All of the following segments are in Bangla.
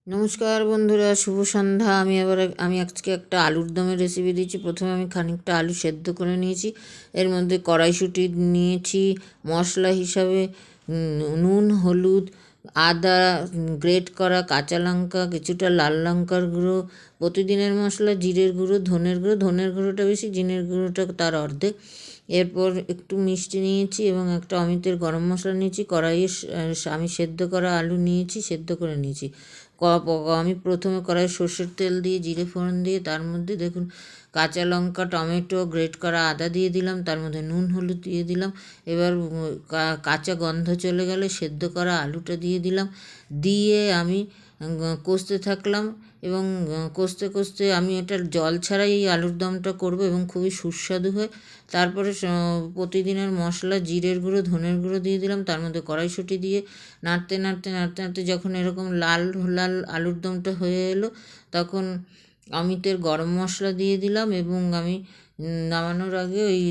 নমস্কার বন্ধুরা, শুভ সন্ধ্যা। আমি আজকে একটা আলুর দমের রেসিপি দিচ্ছি। প্রথমে আমি খানিকটা আলু সেদ্ধ করে নিয়েছি। এর মধ্যে কড়াইশুঁটি নিয়েছি মশলা হিসাবে, নুন, হলুদ, আদা গ্রেট করা, কাঁচা লঙ্কা, কিছুটা লাল লঙ্কার গুঁড়ো, প্রতিদিনের মশলা, জিরের গুঁড়ো, ধনের গুঁড়োটা বেশি, জিরের গুঁড়োটা তার অর্ধেক। এরপর একটু মিষ্টি নিয়েছি এবং একটা অমিতের গরম মশলা নিয়েছি। কড়াইয়ে আমি সেদ্ধ করা আলু নিয়েছি, সেদ্ধ করে নিয়েছি। আমি প্রথমে কড়াইয়ে সর্ষের তেল দিয়ে জিরে ফোড়ন দিয়ে তার মধ্যে দেখুন কাঁচা লঙ্কা, টমেটো, গ্রেট করা আদা দিয়ে দিলাম, তার মধ্যে নুন হলুদ দিয়ে দিলাম। এবার কাঁচা গন্ধ চলে গেলে সেদ্ধ করা আলুটা দিয়ে দিলাম, দিয়ে আমি কষতে থাকলাম এবং কষতে কষতে আমি এটা জল ছাড়াই এই আলুর দমটা করব এবং খুবই সুস্বাদু হয়। তারপরে প্রতিদিনের মশলা, জিরের গুঁড়ো, ধনের গুঁড়ো দিয়ে দিলাম, তার মধ্যে কড়াইশুঁটি দিয়ে নাড়তে নাড়তে নাড়তে নাড়তে যখন এরকম লাল লাল আলুর দমটা হয়ে এলো, তখন অমিতের গরম মশলা দিয়ে দিলাম এবং আমি নামানোর আগে ওই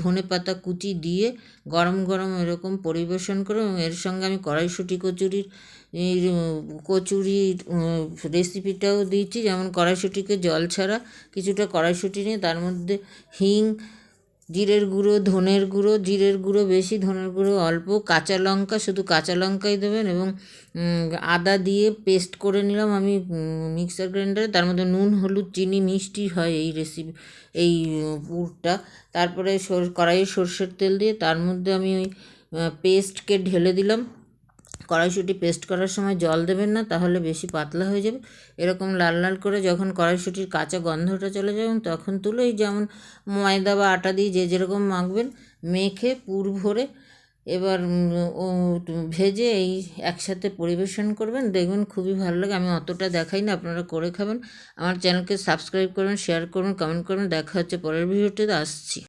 ধনে পাতা কুচি দিয়ে গরম গরম এরকম পরিবেশন করে, এবং এর সঙ্গে আমি কড়াইশুঁটি কচুরির রেসিপিটাও দিয়েছি। যেমন কড়াইশুঁটিকে জল ছাড়া কিছুটা কড়াইশুঁটি নিয়ে তার মধ্যে হিং, জিরের গুঁড়ো, জিরের গুঁড়ো বেশি, ধনের গুঁড়ো অল্প, কাঁচা লঙ্কা, শুধু কাঁচা লঙ্কাই দেবেন, এবং আদা দিয়ে পেস্ট করে নিলাম আমি মিক্সার গ্রাইন্ডারে। তার মধ্যে নুন, হলুদ, চিনি, মিষ্টি হয় এই রেসিপি, এই পুরটা। তারপরে কড়াইয়ে সর্ষের তেল দিয়ে তার মধ্যে আমি ওই পেস্টকে ঢেলে দিলাম। কড়াইশুঁটি পেস্ট করার সময় জল দেবেন না, তাহলে বেশি পাতলা হয়ে যাবে। এরকম লাল লাল করে যখন কড়াইশুঁটির কাঁচা গন্ধটা চলে যাবে, তখন তুলে এই যেমন ময়দা বা আটা দিয়ে যে যেরকম মাখবেন, মেখে পুর ভরে এবার ভেজে এই একসাথে পরিবেশন করবেন। দেখবেন খুবই ভালো লাগে। আমি অতটা দেখাই না, আপনারা করে খাবেন। আমার চ্যানেলকে সাবস্ক্রাইব করবেন, শেয়ার করবেন, কমেন্ট করবেন। দেখা হচ্ছে পরের ভিডিওতে। আসছি।